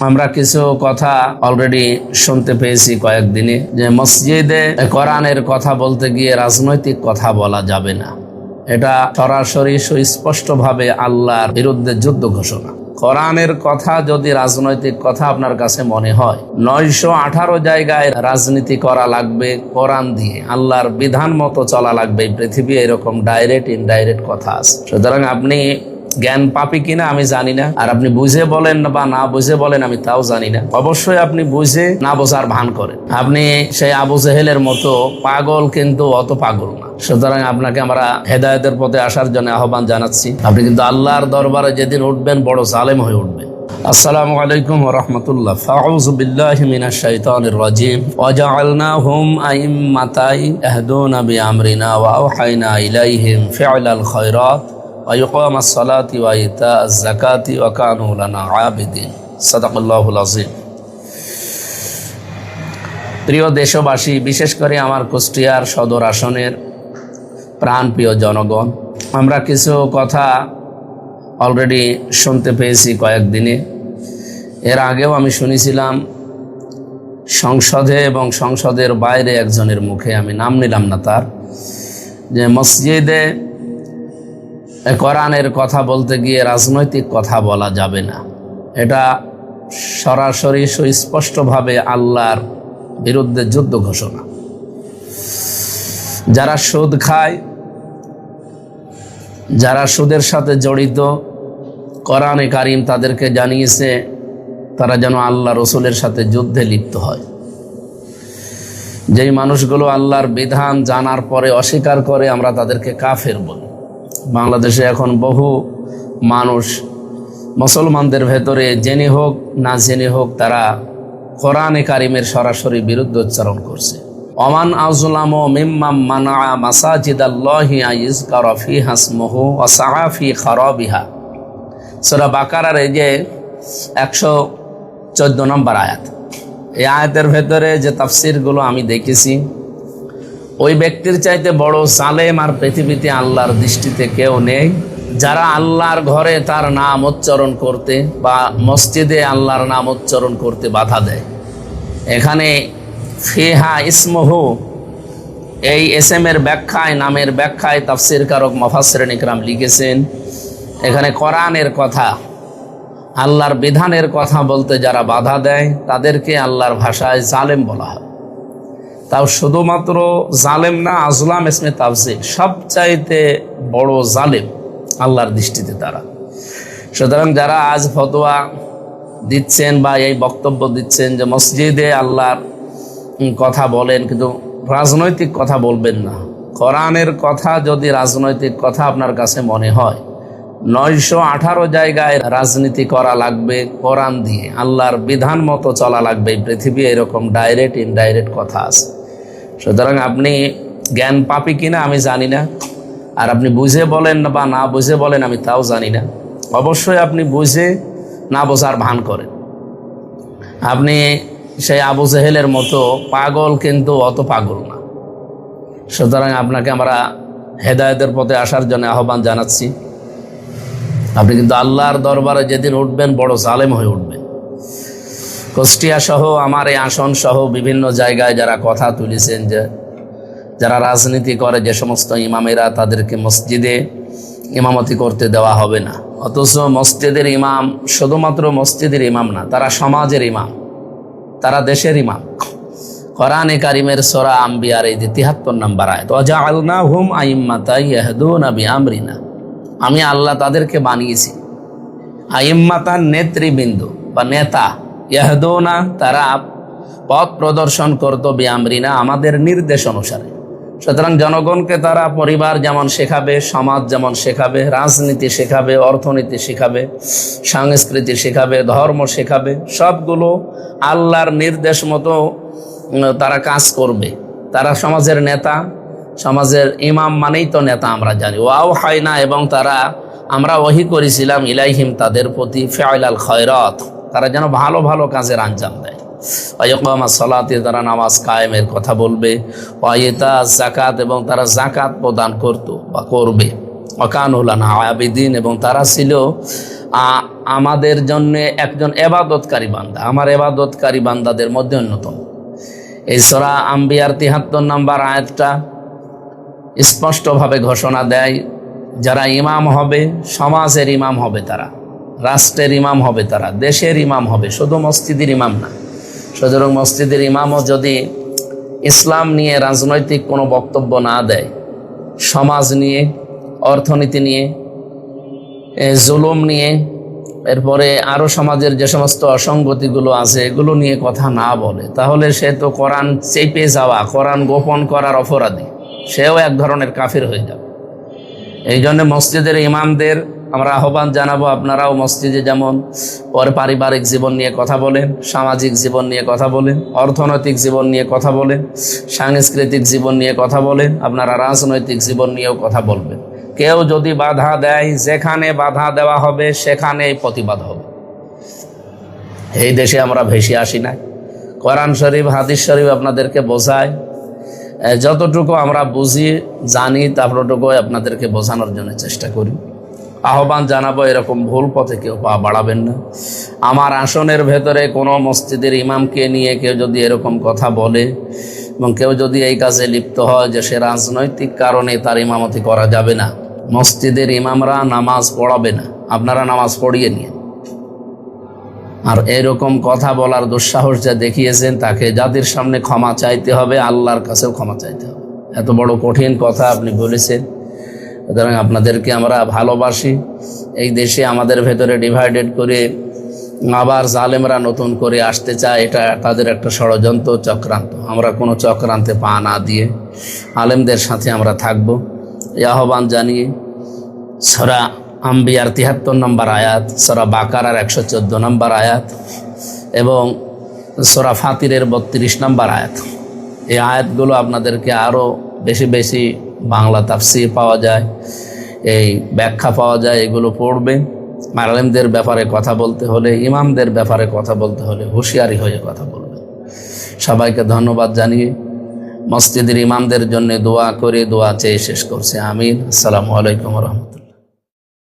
আমরা কিছু কথা অলরেডি শুনতে পেয়েছি কয়েকদিনে যে মসজিদে কোরআনের কথা বলতে গিয়ে রাজনৈতিক কথা বলা যাবে না। এটা সরাসরি সুস্পষ্টভাবে আল্লাহর বিরুদ্ধে যুদ্ধ ঘোষণা। কোরআনের কথা যদি রাজনৈতিক কথা আপনার কাছে মনে হয়, 918 জায়গায় রাজনীতি করা লাগবে কোরআন দিয়ে, আল্লাহর বিধান মতো চলা লাগবে। পৃথিবী এরকম ডাইরেক্ট ইনডাইরেক্ট কথা আছে। সুতরাং আপনি জ্ঞান পাপি কিনা আমি জানি না, আর আপনি বুঝে বলেন বা না বুঝে বলেন আমি তাও জানি না। অবশ্যই আপনি বুঝে না বোঝার ভান করেন। আপনি সেই আবু জেহেলের মতো পাগল, কিন্তু অত পাগল না। সুতরাং আপনাকে আমরা হেদায়েতের পথে আসার জন্য আহ্বান জানাচ্ছি। আপনি কিন্তু আল্লাহর দরবারে যেদিন উঠবেন বড় জালেম হয়ে উঠবেন। আসসালামু আলাইকুম ওয়া রাহমাতুল্লাহ। ফাউযু বিল্লাহি মিনাশ শাইতানির রাজীম। ওয়া জাআলনাহুম আইম্মাতান ইয়াহদুনা বিআমরিনা ওয়া আওহাইনা ইলাইহিম ফি'লাল খায়রাত ওয়া ইকামাস সালাতি ওয়া ইতাআজ যাকাতি ওয়া কানু লানা আবিদিন। সাদাকাল্লাহুল আযীম। প্রিয় দেশবাসী, বিশেষ করে আমার কুষ্টিয়ার সদর আসনের প্রাণপ্রিয় জনগণ, আমরা কিছু কথা অলরেডি শুনতে পেয়েছি কয়েকদিনে। এর আগেও আমি শুনেছিলাম সংসদে এবং সংসদের বাইরে একজনের মুখে, আমি নাম নিলাম না তার, যে মসজিদে কোরআনের কথা বলতে গিয়ে রাজনৈতিক কথা বলা যাবে না। এটা সরাসরি সুস্পষ্টভাবে আল্লাহর বিরুদ্ধে যুদ্ধ ঘোষণা। যারা সুদ খায়, যারা সুদের সাথে জড়িত, কোরআনে কারিম তাদেরকে জানিয়েছে তারা যেন আল্লাহ রসুলের সাথে যুদ্ধে লিপ্ত হয়। যেই মানুষগুলো আল্লাহর বিধান জানার পরে অস্বীকার করে, আমরা তাদেরকে কাফের বলি। বাংলাদেশে এখন বহু মানুষ মুসলমানদের ভেতরে জেনে হোক না জেনে হোক তারা কোরআনে কারিমের সরাসরি বিরুদ্ধে উচ্চারণ করছে। ওমান আযলামু মিম্মান মানা মাসাজিদাল্লাহি আইয়ুযকারা ফিহা ইসমুহু ওয়া সাআ ফি খারাবিহা। সূরা বাকারার এই যে 114 নম্বর আয়াত, এই আয়াতের ভেতরে যে তাফসীরগুলো আমি দেখেছি, ওই ব্যক্তির চাইতে বড় জালেম আর পৃথিবীতে আল্লাহর দৃষ্টিতে কেউ নেই, যারা আল্লাহর ঘরে তার নাম উচ্চারণ করতে বা মসজিদে আল্লাহর নাম উচ্চারণ করতে বাধা দেয়। এখানে ফিহা ইসমুহু, এই এসএমের ব্যাখ্যায়, নামের ব্যাখ্যায় তাফসীরকারক মুফাসসিরিন ইকরাম লিখেছেন, এখানে কোরআনের কথা, আল্লাহর বিধানের কথা বলতে যারা বাধা দেয় তাদেরকে আল্লাহর ভাষায় জালেম বলা হয়। তাও শুধুমাত্র জালেম না, আজলাম ইসমে তাফসীর, সবচাইতে বড় জালেম আল্লাহর দৃষ্টিতে তারা। সুতরাং যারা আজ ফতোয়া দিচ্ছেন বা এই বক্তব্য দিচ্ছেন যে মসজিদে আল্লাহর কথা বলেন কিন্তু রাজনৈতিক কথা বলবেন না, কোরআনের কথা যদি রাজনৈতিক কথা আপনার কাছে মনে হয়, 918 জায়গায় রাজনীতি করা লাগবে কোরআন দিয়ে, আল্লাহর বিধান মতো চলা লাগবে। পৃথিবী এরকম ডাইরেক্ট ইনডাইরেক্ট কথা আছে। সুতরাং আপনি জ্ঞান পাপি কিনা আমি জানি না, আর আপনি বুঝে বলেন বা না বুঝে বলেন আমি তাও জানি না। অবশ্যই আপনি বুঝে না বোঝার ভান করেন। আপনি সেই আবু জেহেলের মতো পাগল, কিন্তু অত পাগল না। সুতরাং আপনাকে আমরা হেদায়েতের পথে আসার জন্য আহ্বান জানাচ্ছি। আপনি কিন্তু আল্লাহর দরবারে যেদিন উঠবেন বড় জালেম হয়ে উঠবেন। কুষ্টিয়া সহ আমার এই আসন সহ বিভিন্ন জায়গায় যারা কথা তুলেছেন যে যারা রাজনীতি করে, যে সমস্ত ইমামেরা, তাদেরকে মসজিদে ইমামতি করতে দেওয়া হবে না। অথচ মসজিদের ইমাম শুধুমাত্র মসজিদের ইমাম না, তারা সমাজের ইমাম, তারা দেশের ইমাম। কোরআনে কারিমের সূরা আম্বিয়ার এই 73 নম্বর আয়াত, ওয়া জাআলনাহুম আইম্মাতান ইয়াহদুনা বিআমরিনা, আমি আল্লাহ তাদেরকে বানিয়েছি আইম্মাতান, নেতৃবৃন্দ বা নেতা, ইয়াহদুনা, তারা পথ প্রদর্শন করত, বিআমরিনা, আমাদের নির্দেশ অনুসারে। সুতরাং জনগণকে তারা পরিবার যেমন শেখাবে, সমাজ যেমন শেখাবে, রাজনীতি শেখাবে, অর্থনীতি শেখাবে, সংস্কৃতি শেখাবে, ধর্ম শেখাবে, সবগুলো আল্লাহর নির্দেশ মতো তারা কাজ করবে। তারা সমাজের নেতা, সমাজের ইমাম মানেই তো নেতা আমরা জানি। ওয়াও হায়না, এবং তারা, আমরা ওহী করেছিলাম ইলাইহিম, তাদের প্রতি, ফি'লাল খায়রাত, তারা যেন ভালো ভালো কাজের আঞ্জাম দেয়। ওয়া ইকামাস সালাতি, তারা নামাজ কায়েমের কথা বলবে। ওয়া ইতাআজ যাকাত, এবং তারা যাকাত প্রদান করত বা করবে। ওয়া কানু লানা আবিদিন, এবং তারা ছিল আমাদের জন্য একজন এবাদতকারী বান্দা, আমার এবাদতকারী বান্দাদের মধ্যে অন্যতম। এই সূরা আম্বিয়ার ৭৩ নম্বর আয়াতটা স্পষ্টভাবে ঘোষণা দেয়, যারা ইমাম হবে, সমাজের ইমাম হবে তারা, রাষ্ট্রের ইমাম হবে তারা, দেশের ইমাম হবে, শুধু মসজিদের ইমাম না। সুতরাং মসজিদের ইমামও যদি ইসলাম নিয়ে রাজনৈতিক কোনো বক্তব্য না দেয়, সমাজ নিয়ে, অর্থনীতি নিয়ে, জুলুম নিয়ে, এরপরে আরও সমাজের যে সমস্ত অসঙ্গতিগুলো আছে এগুলো নিয়ে কথা না বলে, তাহলে সে তো কোরআন চেপে যাওয়া, কোরআন গোপন করার অপরাধী, সেও এক ধরনের কাফির হয়ে যাবে। এই জন্য মসজিদের ইমামদের আমরা আহ্বান জানাবো, আপনারাও মসজিদে যেমন পারিবারিক জীবন নিয়ে কথা বলেন, সামাজিক জীবন নিয়ে কথা বলেন, অর্থনৈতিক জীবন নিয়ে কথা বলেন, সাংস্কৃতিক জীবন নিয়ে কথা বলেন, আপনারা রাজনৈতিক জীবন নিয়েও কথা বলবেন। কেউ যদি বাধা দেয়, যেখানে বাধা দেওয়া হবে সেখানেই প্রতিবাদ হবে। এই দেশে আমরা ভেসে আসি না, কোরআন শরীফ হাদিস শরীফ আপনাদেরকে বোঝায়, যতটুকু আমরা বুঝি জানি ততটুকু আপনাদেরকে বোঝানোর জন্য চেষ্টা করি। আহ্বান জানাবো, এরকম ভুল পথে কেউ পা বাড়াবেন না। আমার আসনের ভেতরে কোনো মসজিদের ইমামকে নিয়ে কেউ যদি এরকম কথা বলে এবং কেউ যদি এই কাজে লিপ্ত হয় যে সে রাজনৈতিক কারণে তার ইমামতি করা যাবে না, মসজিদের ইমামরা নামাজ পড়াবে না, আপনারা নামাজ পড়িয়ে নিয়ে। আর এরকম কথা বলার দুঃসাহস যা দেখিয়েছেন তাকে যাদের সামনে ক্ষমা চাইতে হবে, আল্লাহর কাছেও ক্ষমা চাইতে হবে। এত বড় কঠিন কথা আপনি বলেছেন, সুতরাং আপনাদেরকে আমরা ভালোবাসি। এই দেশে আমাদের ভেতরে ডিভাইডেড করে আবার জালেমরা নতুন করে আসতে চায়, এটা তাদের একটা ষড়যন্ত্র, চক্রান্ত। আমরা কোনো চক্রান্তে পা না দিয়ে আলেমদের সাথে আমরা থাকব, এই আহ্বান জানিয়ে সূরা আম্বিয়ার ৭৩ নম্বর আয়াত, সূরা বাকারার ১১৪ নম্বর আয়াত এবং সূরা ফাতিরের ৩২ নম্বর আয়াত, এই আয়াতগুলো আপনাদেরকে আরও বেশি বেশি বাংলা তাফসীর পাওয়া যায়, এই ব্যাখ্যা পাওয়া যায়, এগুলো পড়বে। আলেমদের ব্যাপারে কথা বলতে হলে, ইমামদের ব্যাপারে কথা বলতে হলে হুঁশিয়ারি হয়ে কথা বলবে। সবাইকে ধন্যবাদ জানিয়ে মসজিদের ইমামদের জন্য দোয়া করে দোয়া চেয়ে শেষ করছে। আমিন। আসসালামু আলাইকুম ওয়া রাহমাতুল্লাহ।